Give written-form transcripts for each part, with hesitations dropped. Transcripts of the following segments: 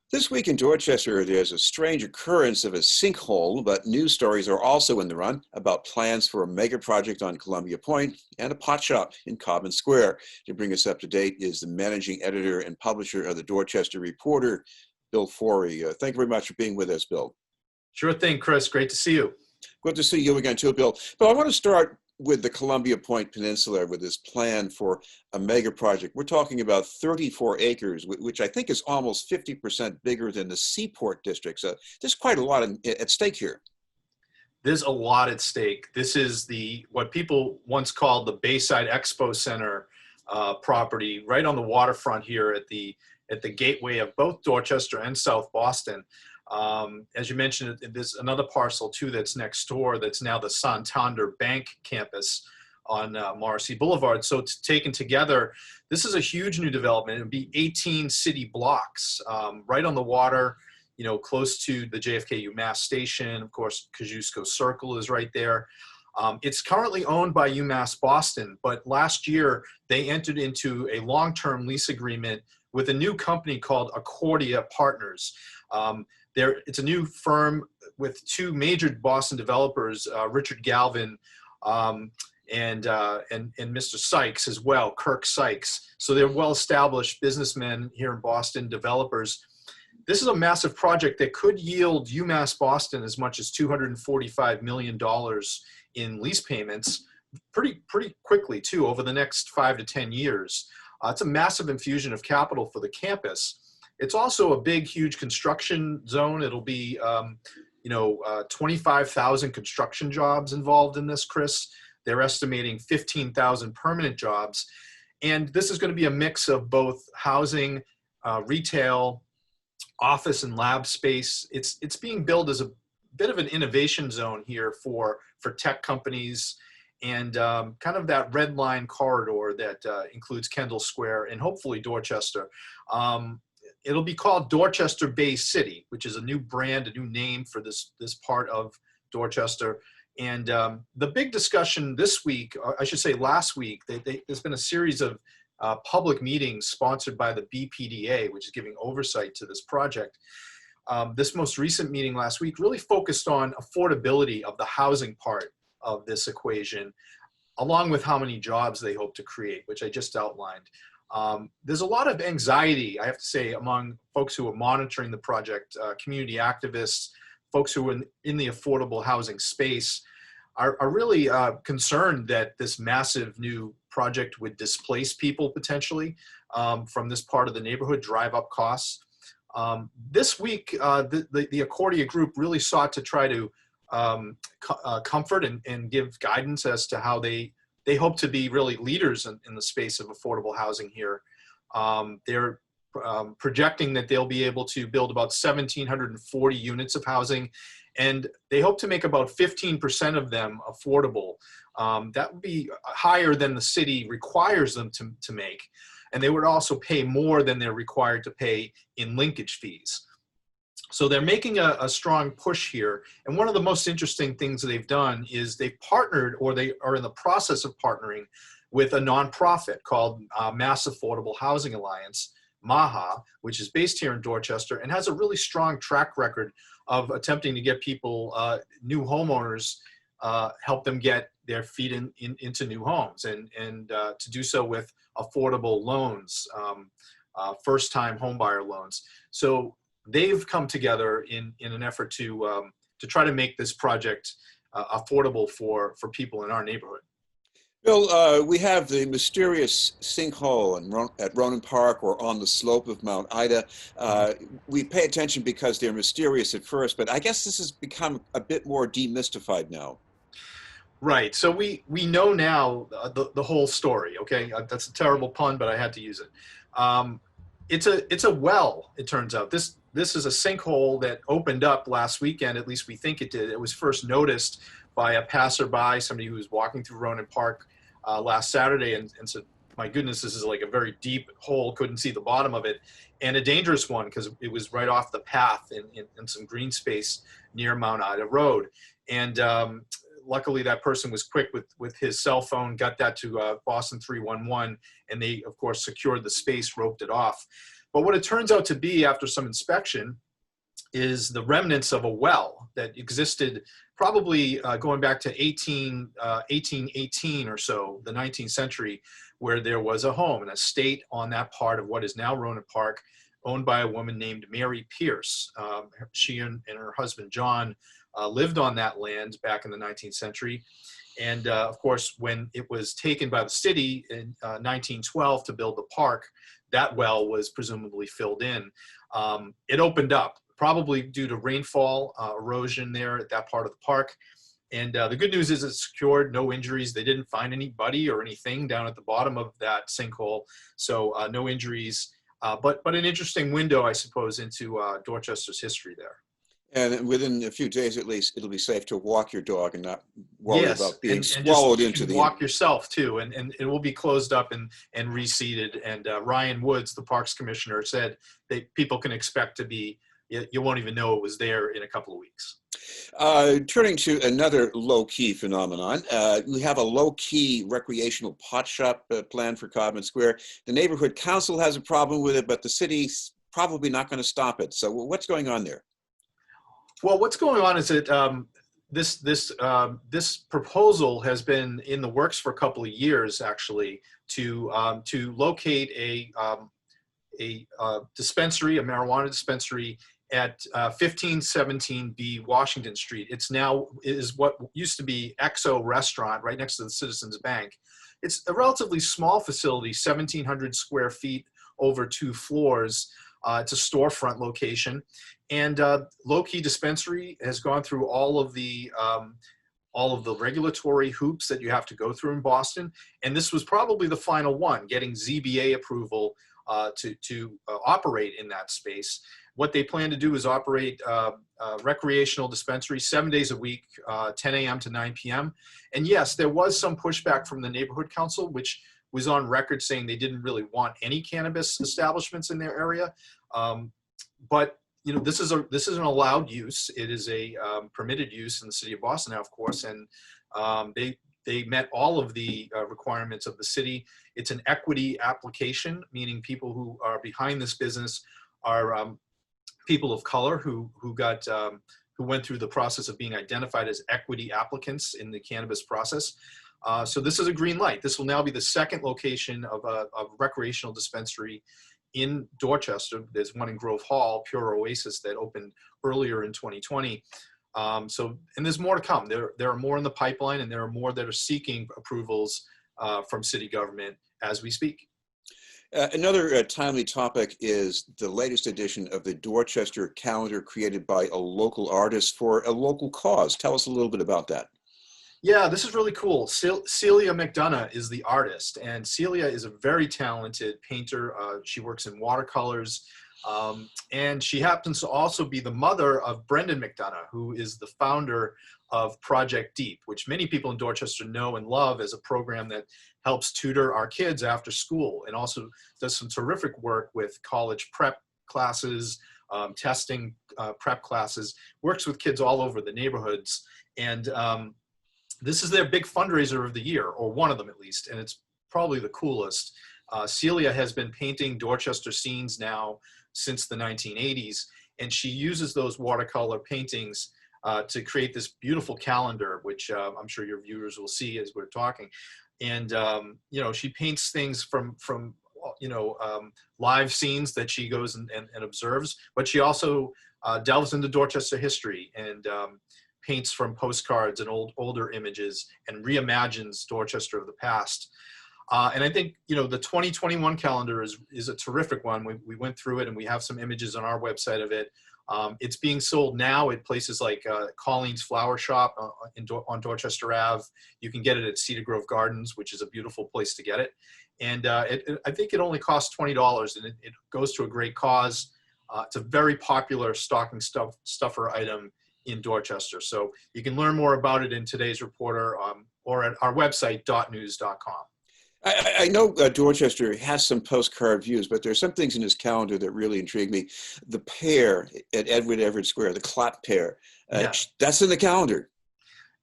This week in Dorchester, there's a strange occurrence of a sinkhole, but news stories are also in the run about plans for a mega project on Columbia Point and a pot shop in Cobbin Square. To bring us up to date is the managing editor and publisher of the Dorchester Reporter, Bill Forry. Thank you very much for being with us, Bill. Sure thing, Chris. Great to see you. Good to see you again too, Bill. But I want to start with the Columbia Point Peninsula with this plan for a mega project. We're talking about 34 acres, which I think is almost 50% bigger than the Seaport district. So there's quite a lot at stake here. There's a lot at stake. This is what people once called the Bayside Expo Center property, right on the waterfront here at the gateway of both Dorchester and South Boston. As you mentioned, there's another parcel too that's next door that's now the Santander Bank campus on Morrissey Boulevard. So it's taken together, this is a huge new development. It would be 18 city blocks right on the water, you know, close to the JFK UMass station. Of course, Kosciuszko Circle is right there. It's currently owned by UMass Boston, but last year they entered into a long-term lease agreement with a new company called Accordia Partners. It's a new firm with two major Boston developers, Richard Galvin and Mr. Sykes as well, Kirk Sykes. So they're well-established businessmen here in Boston, developers. This is a massive project that could yield UMass Boston as much as $245 million in lease payments pretty quickly too, over the next 5 to 10 years. It's a massive infusion of capital for the campus. It's also a big, huge construction zone. It'll be, 25,000 construction jobs involved in this, Chris. They're estimating 15,000 permanent jobs. And this is going to be a mix of both housing, retail, office, and lab space. It's being billed as a bit of an innovation zone here for tech companies and kind of that red line corridor that includes Kendall Square and hopefully Dorchester. It'll be called Dorchester Bay City, which is a new brand, a new name for this part of Dorchester. And the big discussion this week, or I should say last week, there's been a series of public meetings sponsored by the BPDA, which is giving oversight to this project. This most recent meeting last week really focused on affordability of the housing part of this equation, along with how many jobs they hope to create, which I just outlined. There's a lot of anxiety, I have to say, among folks who are monitoring the project, community activists, folks who are in the affordable housing space are really concerned that this massive new project would displace people potentially from this part of the neighborhood, drive up costs. This week, the Accordia group really sought to try to comfort and give guidance as to how they hope to be really leaders in the space of affordable housing here. They're projecting that they'll be able to build about 1,740 units of housing, and they hope to make about 15% of them affordable. That would be higher than the city requires them to make, and they would also pay more than they're required to pay in linkage fees. So they're making a strong push here. And one of the most interesting things that they've done is they've partnered, or they are in the process of partnering with a nonprofit called Mass Affordable Housing Alliance, MAHA, which is based here in Dorchester and has a really strong track record of attempting to get people, new homeowners, help them get their feet into new homes and to do so with affordable loans, first-time homebuyer loans. So they've come together in an effort to try to make this project affordable for people in our neighborhood. Bill, we have the mysterious sinkhole at Ronan Park or on the slope of Mount Ida. We pay attention because they're mysterious at first, but I guess this has become a bit more demystified now. Right. So we know now the whole story. Okay, that's a terrible pun, but I had to use it. It's a well. It turns out this is a sinkhole that opened up last weekend. At least we think it did. It was first noticed by a passerby, somebody who was walking through Ronan Park last Saturday, and said, "My goodness, this is like a very deep hole. Couldn't see the bottom of it, and a dangerous one because it was right off the path in some green space near Mount Ida Road." And luckily, that person was quick with his cell phone, got that to Boston 311, and they, of course, secured the space, roped it off. But what it turns out to be after some inspection is the remnants of a well that existed probably going back to 1818 or so, the 19th century, where there was a home, an estate on that part of what is now Ronan Park, owned by a woman named Mary Pierce. She and her husband John lived on that land back in the 19th century. And of course, when it was taken by the city in 1912 to build the park, that well was presumably filled in. It opened up, probably due to rainfall, erosion there at that part of the park. And the good news is it's secured, no injuries. They didn't find anybody or anything down at the bottom of that sinkhole, so no injuries. But an interesting window, I suppose, into Dorchester's history there. And within a few days, at least, it'll be safe to walk your dog and not worry about being and swallowed just, into you the. can walk yourself too, and it will be closed up and reseeded. And Ryan Woods, the Parks Commissioner, said that people can expect to be. You won't even know it was there in a couple of weeks. Turning to another low-key phenomenon, we have a low-key recreational pot shop planned for Codman Square. The neighborhood council has a problem with it, but the city's probably not going to stop it. So what's going on there? Well, what's going on is that this proposal has been in the works for a couple of years, actually, to locate a dispensary, a marijuana dispensary, at 1517B Washington Street. It's now is what used to be XO Restaurant right next to the Citizens Bank. It's a relatively small facility, 1,700 square feet over 2 floors. It's a storefront location, and Low Key Dispensary has gone through all of the regulatory hoops that you have to go through in Boston, and this was probably the final one, getting ZBA approval to operate in that space. What they plan to do is operate recreational dispensary 7 days a week, 10 a.m. to 9 p.m. And yes, there was some pushback from the neighborhood council, which was on record saying they didn't really want any cannabis establishments in their area. But you know, this is an allowed use. It is a permitted use in the city of Boston now, of course, and they met all of the requirements of the city. It's an equity application, meaning people who are behind this business are people of color who went through the process of being identified as equity applicants in the cannabis process. So this is a green light. This will now be the second location of a recreational dispensary in Dorchester. There's one in Grove Hall, Pure Oasis, that opened earlier in 2020. And there's more to come. There are more in the pipeline, and there are more that are seeking approvals from city government as we speak. Another timely topic is the latest edition of the Dorchester calendar, created by a local artist for a local cause. Tell us a little bit about that. Yeah, this is really cool. Celia McDonough is the artist, and Celia is a very talented painter. She works in watercolors, and she happens to also be the mother of Brendan McDonough, who is the founder of Project Deep, which many people in Dorchester know and love as a program that helps tutor our kids after school, and also does some terrific work with college prep classes, testing prep classes, works with kids all over the neighborhoods. And this is their big fundraiser of the year, or one of them at least, and it's probably the coolest. Celia has been painting Dorchester scenes now since the 1980s, and she uses those watercolor paintings to create this beautiful calendar, which I'm sure your viewers will see as we're talking. And you know, she paints things from live scenes that she goes and observes, but she also delves into Dorchester history and paints from postcards and older images and reimagines Dorchester of the past. And I think, you know, the 2021 calendar is a terrific one. We went through it, and we have some images on our website of it. It's being sold now at places like Colleen's Flower Shop on Dorchester Ave. You can get it at Cedar Grove Gardens, which is a beautiful place to get it. And I think it only costs $20, and it goes to a great cause. It's a very popular stocking stuffer item in Dorchester. So you can learn more about it in today's reporter or at our website, .news.com. I know Dorchester has some postcard views, but there's some things in his calendar that really intrigue me. The pear at Edward Everett Square, the clot pear, that's in the calendar.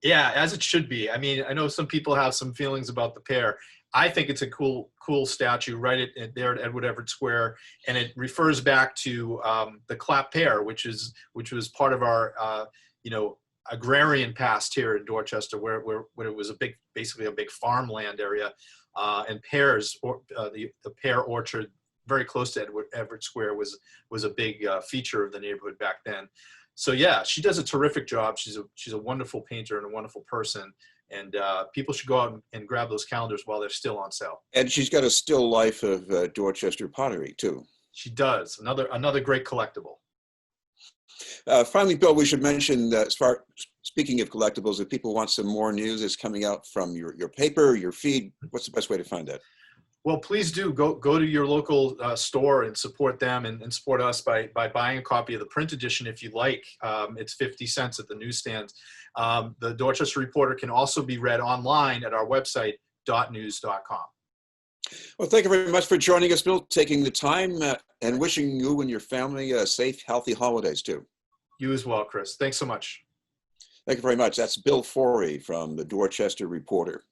Yeah, as it should be. I mean, I know some people have some feelings about the pear. I think it's a cool statue right there at Edward Everett Square, and it refers back to the Clap Pear, which was part of our agrarian past here in Dorchester, where it was basically a big farmland area, and pears, or the pear orchard very close to Edward Everett Square was a big feature of the neighborhood back then. So yeah, she does a terrific job. She's a wonderful painter and a wonderful person. And people should go out and grab those calendars while they're still on sale. And she's got a still life of Dorchester pottery too. She does. Another great collectible. Finally, Bill, we should mention that speaking of collectibles, if people want some more news that's coming out from your paper, your feed, what's the best way to find that? Well, please do go to your local store and support them and support us by buying a copy of the print edition if you like. It's 50 cents at the newsstands. The Dorchester Reporter can also be read online at our website, .news.com. Well, thank you very much for joining us, Bill, taking the time, and wishing you and your family safe, healthy holidays too. You as well, Chris. Thanks so much. Thank you very much. That's Bill Forry from the Dorchester Reporter.